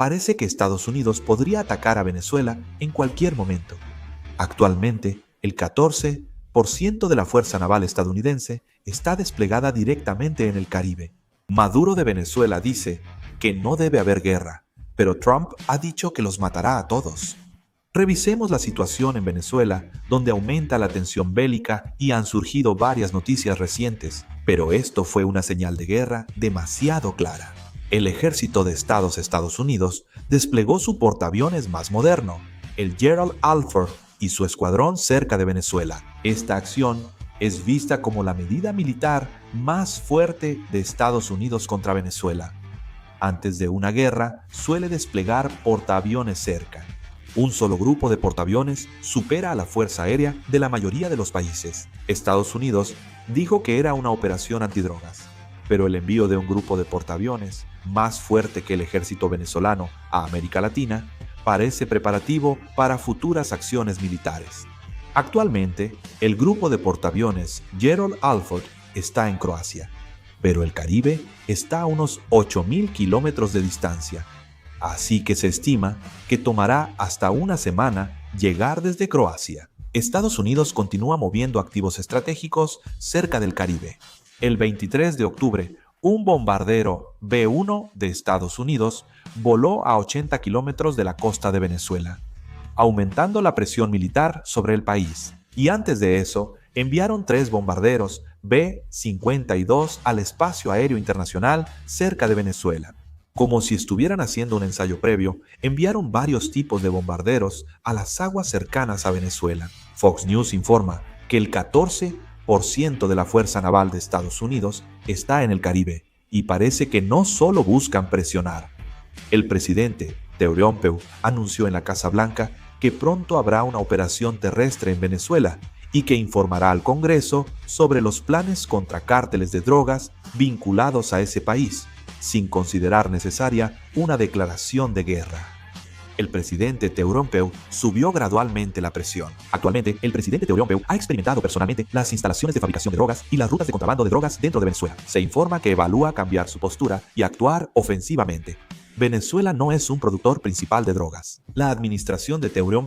parece que Estados Unidos podría atacar a Venezuela en cualquier momento. Actualmente, el 14% de la Fuerza Naval estadounidense está desplegada directamente en el Caribe. Maduro de Venezuela dice que no debe haber guerra, pero Trump ha dicho que los matará a todos. Revisemos la situación en Venezuela, donde aumenta la tensión bélica y han surgido varias noticias recientes, pero esto fue una señal de guerra demasiado clara. El ejército de Estados Unidos desplegó su portaaviones más moderno, el Gerald Alford, y su escuadrón cerca de Venezuela. Esta acción es vista como la medida militar más fuerte de Estados Unidos contra Venezuela. Antes de una guerra, suele desplegar portaaviones cerca. Un solo grupo de portaaviones supera a la fuerza aérea de la mayoría de los países. Estados Unidos dijo que era una operación antidrogas, pero el envío de un grupo de portaaviones, más fuerte que el ejército venezolano a América Latina, parece preparativo para futuras acciones militares. Actualmente, el grupo de portaaviones Gerald Alford está en Croacia, pero el Caribe está a unos 8.000 kilómetros de distancia, así que se estima que tomará hasta una semana llegar desde Croacia. Estados Unidos continúa moviendo activos estratégicos cerca del Caribe. El 23 de octubre, un bombardero B-1 de Estados Unidos voló a 80 kilómetros de la costa de Venezuela, aumentando la presión militar sobre el país. Y antes de eso, enviaron 3 bombarderos B-52 al espacio aéreo internacional cerca de Venezuela. Como si estuvieran haciendo un ensayo previo, enviaron varios tipos de bombarderos a las aguas cercanas a Venezuela. Fox News informa que el 14% de la Fuerza Naval de Estados Unidos está en el Caribe, y parece que no solo buscan presionar. El presidente Teodoro anunció en la Casa Blanca que pronto habrá una operación terrestre en Venezuela y que informará al Congreso sobre los planes contra cárteles de drogas vinculados a ese país, sin considerar necesaria una declaración de guerra. El presidente Teodoro subió gradualmente la presión. Actualmente, el presidente Teodoro ha experimentado personalmente las instalaciones de fabricación de drogas y las rutas de contrabando de drogas dentro de Venezuela. Se informa que evalúa cambiar su postura y actuar ofensivamente. Venezuela no es un productor principal de drogas. La administración de Teodoro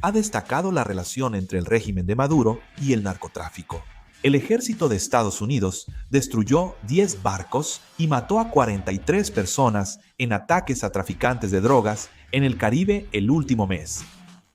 ha destacado la relación entre el régimen de Maduro y el narcotráfico. El ejército de Estados Unidos destruyó 10 barcos y mató a 43 personas en ataques a traficantes de drogas en el Caribe el último mes.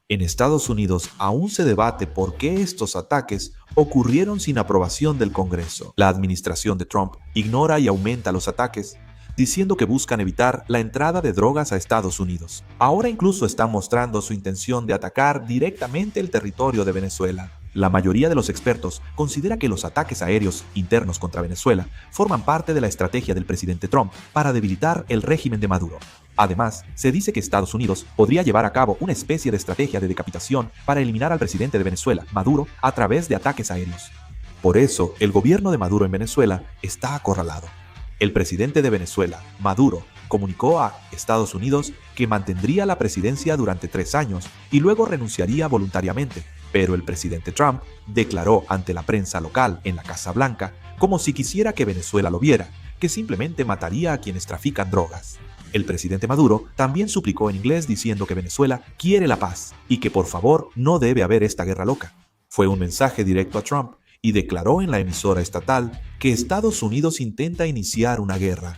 En Estados Unidos aún se debate por qué estos ataques ocurrieron sin aprobación del Congreso. La administración de Trump ignora y aumenta los ataques, diciendo que buscan evitar la entrada de drogas a Estados Unidos. Ahora incluso están mostrando su intención de atacar directamente el territorio de Venezuela. La mayoría de los expertos considera que los ataques aéreos internos contra Venezuela forman parte de la estrategia del presidente Trump para debilitar el régimen de Maduro. Además, se dice que Estados Unidos podría llevar a cabo una especie de estrategia de decapitación para eliminar al presidente de Venezuela, Maduro, a través de ataques aéreos. Por eso, el gobierno de Maduro en Venezuela está acorralado. El presidente de Venezuela, Maduro, comunicó a Estados Unidos que mantendría la presidencia durante 3 años y luego renunciaría voluntariamente. Pero el presidente Trump declaró ante la prensa local en la Casa Blanca, como si quisiera que Venezuela lo viera, que simplemente mataría a quienes trafican drogas. El presidente Maduro también suplicó en inglés diciendo que Venezuela quiere la paz y que por favor no debe haber esta guerra loca. Fue un mensaje directo a Trump y declaró en la emisora estatal que Estados Unidos intenta iniciar una guerra,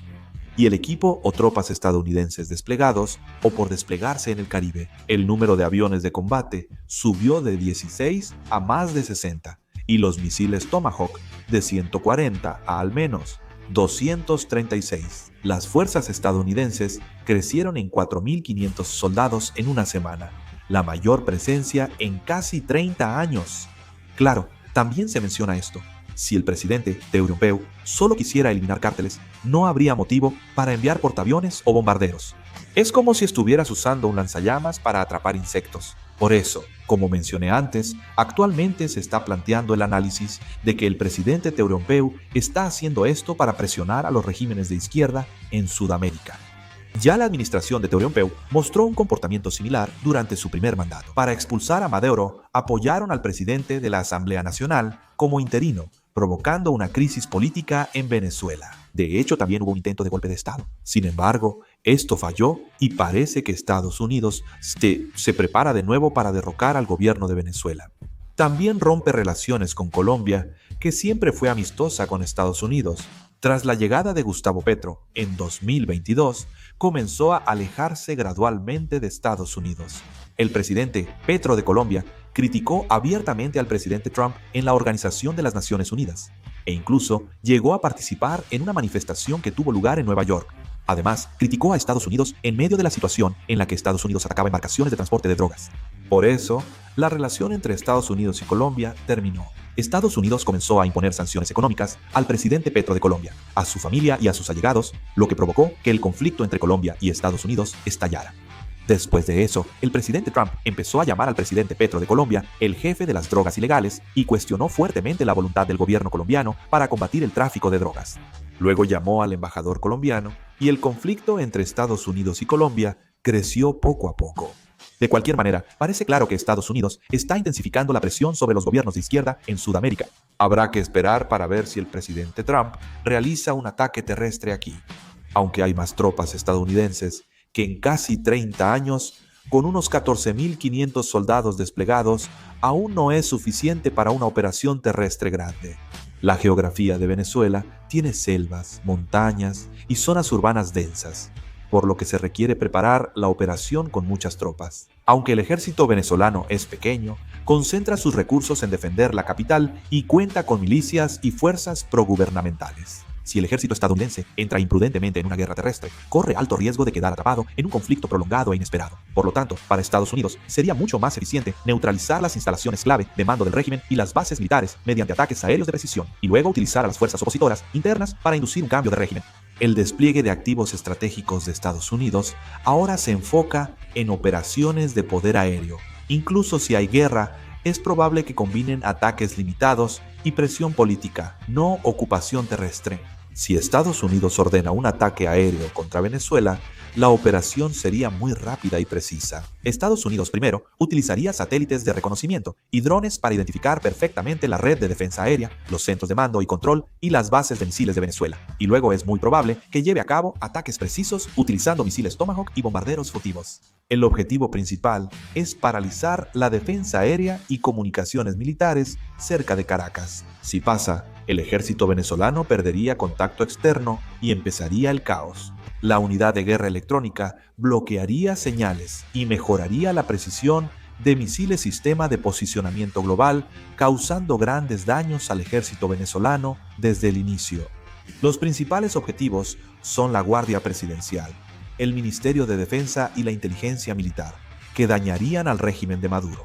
y el equipo o tropas estadounidenses desplegados o por desplegarse en el Caribe. El número de aviones de combate subió de 16 a más de 60 y los misiles Tomahawk de 140 a al menos 236. Las fuerzas estadounidenses crecieron en 4.500 soldados en una semana, la mayor presencia en casi 30 años. Claro, también se menciona esto. Si el presidente Teodoro solo quisiera eliminar cárteles, no habría motivo para enviar portaaviones o bombarderos. Es como si estuvieras usando un lanzallamas para atrapar insectos. Por eso, como mencioné antes, actualmente se está planteando el análisis de que el presidente Teodoro está haciendo esto para presionar a los regímenes de izquierda en Sudamérica. Ya la administración de Teodoro mostró un comportamiento similar durante su primer mandato. Para expulsar a Maduro, apoyaron al presidente de la Asamblea Nacional como interino, provocando una crisis política en Venezuela. De hecho, también hubo un intento de golpe de Estado. Sin embargo, Esto falló y parece que Estados Unidos se prepara de nuevo para derrocar al gobierno de Venezuela. También rompe relaciones con Colombia, que siempre fue amistosa con Estados Unidos. Tras la llegada de Gustavo Petro en 2022, comenzó a alejarse gradualmente de Estados Unidos. El presidente Petro de Colombia criticó abiertamente al presidente Trump en la Organización de las Naciones Unidas e incluso llegó a participar en una manifestación que tuvo lugar en Nueva York. Además, criticó a Estados Unidos en medio de la situación en la que Estados Unidos atacaba embarcaciones de transporte de drogas. Por eso, la relación entre Estados Unidos y Colombia terminó. Estados Unidos comenzó a imponer sanciones económicas al presidente Petro de Colombia, a su familia y a sus allegados, lo que provocó que el conflicto entre Colombia y Estados Unidos estallara. Después de eso, el presidente Trump empezó a llamar al presidente Petro de Colombia el jefe de las drogas ilegales y cuestionó fuertemente la voluntad del gobierno colombiano para combatir el tráfico de drogas. Luego llamó al embajador colombiano y el conflicto entre Estados Unidos y Colombia creció poco a poco. De cualquier manera, parece claro que Estados Unidos está intensificando la presión sobre los gobiernos de izquierda en Sudamérica. Habrá que esperar para ver si el presidente Trump realiza un ataque terrestre aquí. Aunque hay más tropas estadounidenses que en casi 30 años, con unos 14.500 soldados desplegados, aún no es suficiente para una operación terrestre grande. La geografía de Venezuela tiene selvas, montañas y zonas urbanas densas, por lo que se requiere preparar la operación con muchas tropas. Aunque el ejército venezolano es pequeño, concentra sus recursos en defender la capital y cuenta con milicias y fuerzas progubernamentales. Si el ejército estadounidense entra imprudentemente en una guerra terrestre, corre alto riesgo de quedar atrapado en un conflicto prolongado e inesperado. Por lo tanto, para Estados Unidos sería mucho más eficiente neutralizar las instalaciones clave de mando del régimen y las bases militares mediante ataques aéreos de precisión y luego utilizar a las fuerzas opositoras internas para inducir un cambio de régimen. El despliegue de activos estratégicos de Estados Unidos ahora se enfoca en operaciones de poder aéreo. Incluso si hay guerra, es probable que combinen ataques limitados y presión política, no ocupación terrestre. Si Estados Unidos ordena un ataque aéreo contra Venezuela, la operación sería muy rápida y precisa. Estados Unidos primero utilizaría satélites de reconocimiento y drones para identificar perfectamente la red de defensa aérea, los centros de mando y control y las bases de misiles de Venezuela. Y luego es muy probable que lleve a cabo ataques precisos utilizando misiles Tomahawk y bombarderos furtivos. El objetivo principal es paralizar la defensa aérea y comunicaciones militares cerca de Caracas. Si pasa, el ejército venezolano perdería contacto externo y empezaría el caos. La unidad de guerra electrónica bloquearía señales y mejoraría la precisión de misiles sistema de posicionamiento global, causando grandes daños al ejército venezolano desde el inicio. Los principales objetivos son la Guardia Presidencial, el Ministerio de Defensa y la inteligencia militar, que dañarían al régimen de Maduro.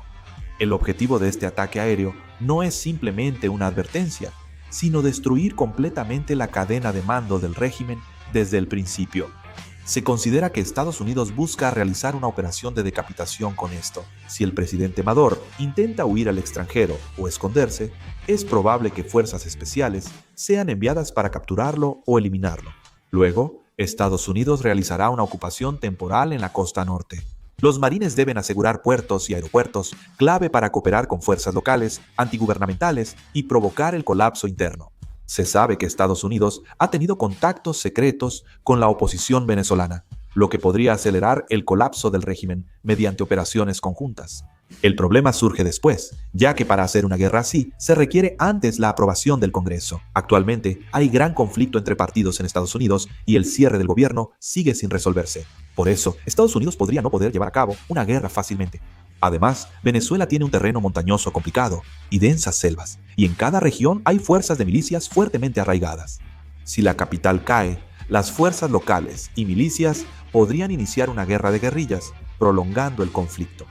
El objetivo de este ataque aéreo no es simplemente una advertencia, sino destruir completamente la cadena de mando del régimen desde el principio. Se considera que Estados Unidos busca realizar una operación de decapitación con esto. Si el presidente Maduro intenta huir al extranjero o esconderse, es probable que fuerzas especiales sean enviadas para capturarlo o eliminarlo. Luego, Estados Unidos realizará una ocupación temporal en la costa norte. Los marines deben asegurar puertos y aeropuertos, clave para cooperar con fuerzas locales, antigubernamentales y provocar el colapso interno. Se sabe que Estados Unidos ha tenido contactos secretos con la oposición venezolana, lo que podría acelerar el colapso del régimen mediante operaciones conjuntas. El problema surge después, ya que para hacer una guerra así se requiere antes la aprobación del Congreso. Actualmente hay gran conflicto entre partidos en Estados Unidos y el cierre del gobierno sigue sin resolverse. Por eso, Estados Unidos podría no poder llevar a cabo una guerra fácilmente. Además, Venezuela tiene un terreno montañoso complicado y densas selvas, y en cada región hay fuerzas de milicias fuertemente arraigadas. Si la capital cae, las fuerzas locales y milicias podrían iniciar una guerra de guerrillas, prolongando el conflicto.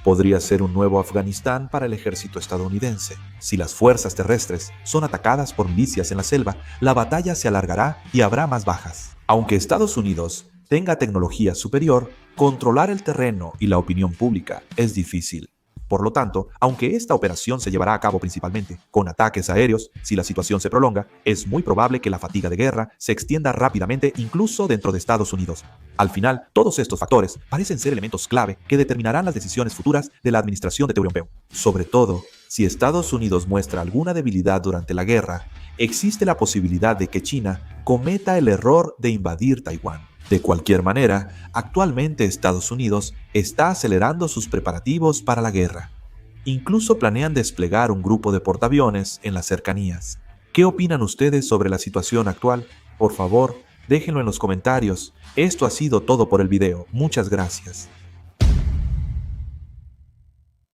Podría ser un nuevo Afganistán para el ejército estadounidense. Si las fuerzas terrestres son atacadas por milicias en la selva, la batalla se alargará y habrá más bajas. Aunque Estados Unidos tenga tecnología superior, controlar el terreno y la opinión pública es difícil. Por lo tanto, aunque esta operación se llevará a cabo principalmente con ataques aéreos, si la situación se prolonga, es muy probable que la fatiga de guerra se extienda rápidamente incluso dentro de Estados Unidos. Al final, todos estos factores parecen ser elementos clave que determinarán las decisiones futuras de la administración de Trump, sobre todo Si Estados Unidos muestra alguna debilidad durante la guerra, existe la posibilidad de que China cometa el error de invadir Taiwán. De cualquier manera, actualmente Estados Unidos está acelerando sus preparativos para la guerra. Incluso planean desplegar un grupo de portaaviones en las cercanías. ¿Qué opinan ustedes sobre la situación actual? Por favor, déjenlo en los comentarios. Esto ha sido todo por el video. Muchas gracias.